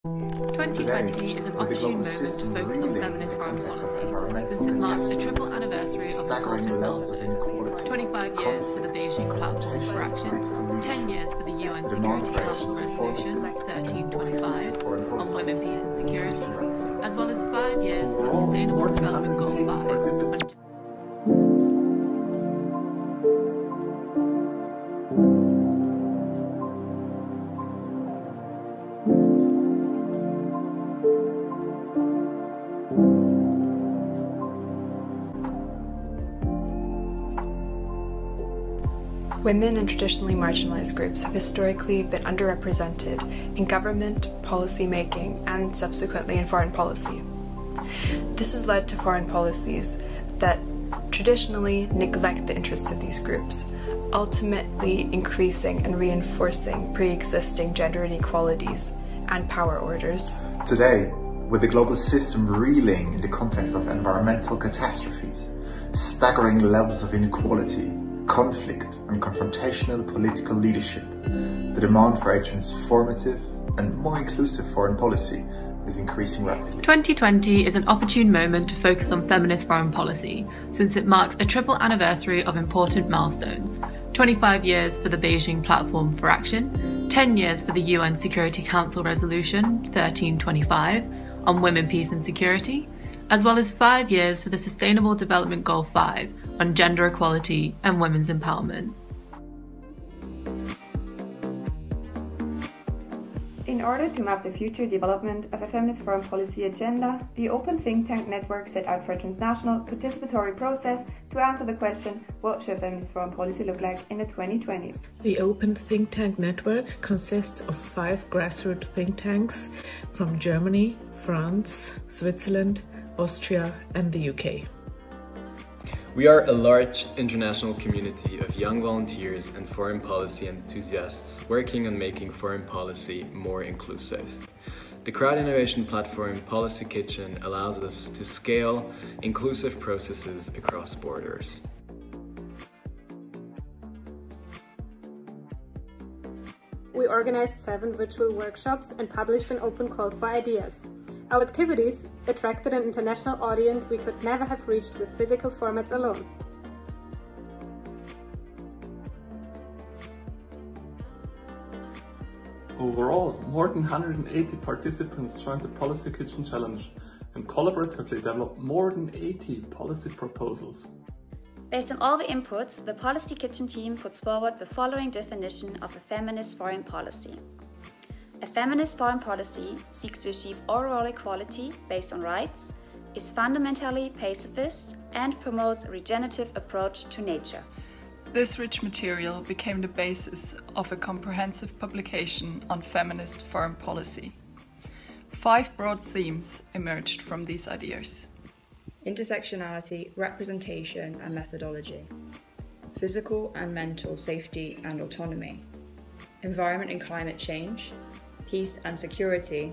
2020 is an opportune moment to focus on feminist foreign policy, since it marks the triple anniversary of important milestones: 25 years for the Beijing Platform for Action, 10 years for the UN Security Council Resolution 1325 on women, peace and security, as well as 5 years for the Sustainable Development Goal 5. Women and traditionally marginalized groups have historically been underrepresented in government, policy making, and subsequently in foreign policy. This has led to foreign policies that traditionally neglect the interests of these groups, ultimately increasing and reinforcing pre-existing gender inequalities and power orders. Today, with the global system reeling in the context of environmental catastrophes, staggering levels of inequality, conflict and confrontational political leadership, the demand for a transformative and more inclusive foreign policy is increasing rapidly. 2020 is an opportune moment to focus on feminist foreign policy, since it marks a triple anniversary of important milestones: 25 years for the Beijing Platform for Action, 10 years for the UN Security Council Resolution 1325 on women, peace and security, as well as 5 years for the Sustainable Development Goal 5 on gender equality and women's empowerment. In order to map the future development of a feminist foreign policy agenda, the Open Think Tank Network set out for a transnational, participatory process to answer the question, what should feminist foreign policy look like in the 2020s? The Open Think Tank Network consists of 5 grassroots think tanks from Germany, France, Switzerland, Austria and the UK. We are a large international community of young volunteers and foreign policy enthusiasts working on making foreign policy more inclusive. The crowd innovation platform Policy Kitchen allows us to scale inclusive processes across borders. We organized 7 virtual workshops and published an open call for ideas. Our activities attracted an international audience we could never have reached with physical formats alone. Overall, more than 180 participants joined the Policy Kitchen Challenge and collaboratively developed more than 80 policy proposals. Based on all the inputs, the Policy Kitchen team puts forward the following definition of a feminist foreign policy. A feminist foreign policy seeks to achieve overall equality based on rights, is fundamentally pacifist, and promotes a regenerative approach to nature. This rich material became the basis of a comprehensive publication on feminist foreign policy. 5 broad themes emerged from these ideas: intersectionality, representation and methodology, physical and mental safety and autonomy, environment and climate change, peace and security,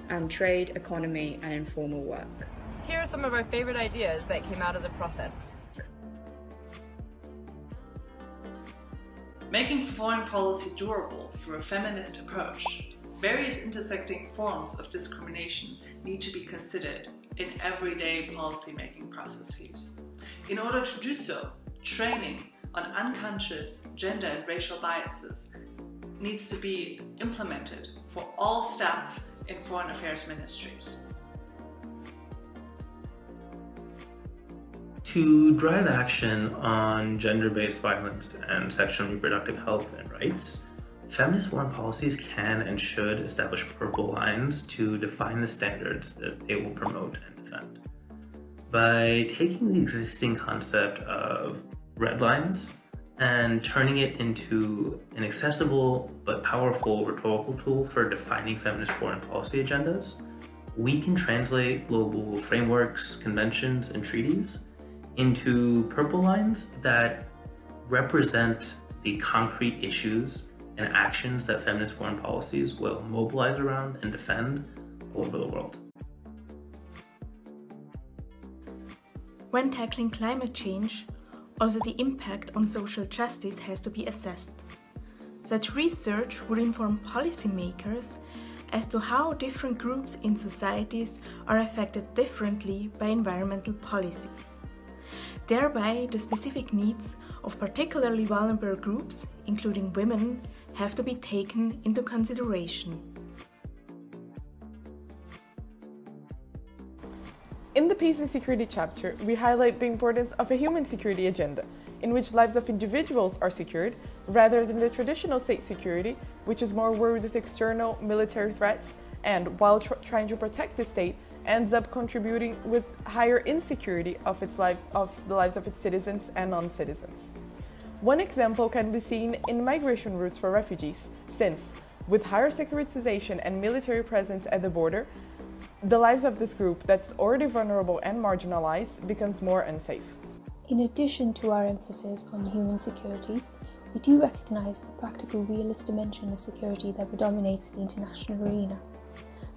and trade, economy and informal work. Here are some of our favorite ideas that came out of the process. Making foreign policy durable through a feminist approach. Various intersecting forms of discrimination need to be considered in everyday policy-making processes. In order to do so, training on unconscious gender and racial biases needs to be implemented for all staff in foreign affairs ministries. To drive action on gender-based violence and sexual and reproductive health and rights, feminist foreign policies can and should establish purple lines to define the standards that they will promote and defend. By taking the existing concept of red lines and turning it into an accessible but powerful rhetorical tool for defining feminist foreign policy agendas, we can translate global frameworks, conventions, and treaties into purple lines that represent the concrete issues and actions that feminist foreign policies will mobilize around and defend all over the world. When tackling climate change, also the impact on social justice has to be assessed. Such research would inform policymakers as to how different groups in societies are affected differently by environmental policies. Thereby, the specific needs of particularly vulnerable groups, including women, have to be taken into consideration. In the Peace and Security chapter, we highlight the importance of a human security agenda, in which lives of individuals are secured, rather than the traditional state security, which is more worried with external military threats, and while trying to protect the state, ends up contributing with higher insecurity of the lives of its citizens and non-citizens. One example can be seen in migration routes for refugees, since, with higher securitization and military presence at the border, the lives of this group that's already vulnerable and marginalized becomes more unsafe. In addition to our emphasis on human security, we do recognise the practical realist dimension of security that predominates the international arena.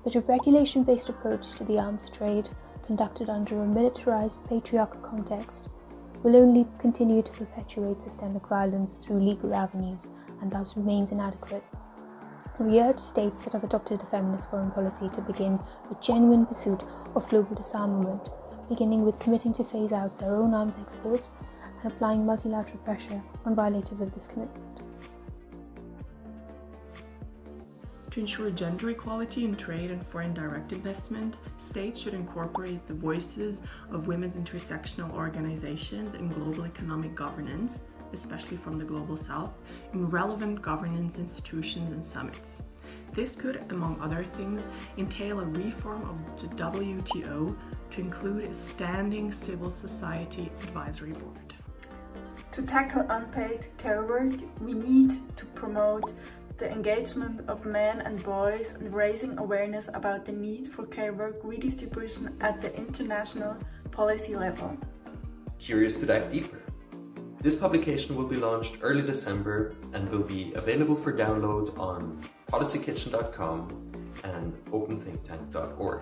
But a regulation-based approach to the arms trade, conducted under a militarised patriarchal context, will only continue to perpetuate systemic violence through legal avenues and thus remains inadequate. We urge states that have adopted a feminist foreign policy to begin a genuine pursuit of global disarmament, beginning with committing to phase out their own arms exports and applying multilateral pressure on violators of this commitment. To ensure gender equality in trade and foreign direct investment, states should incorporate the voices of women's intersectional organizations in global economic governance, especially from the Global South, in relevant governance institutions and summits. This could, among other things, entail a reform of the WTO to include a standing civil society advisory board. To tackle unpaid care work, we need to promote the engagement of men and boys and raising awareness about the need for care work redistribution at the international policy level. Curious to dive deeper? This publication will be launched early December and will be available for download on policykitchen.com and openthinktank.org.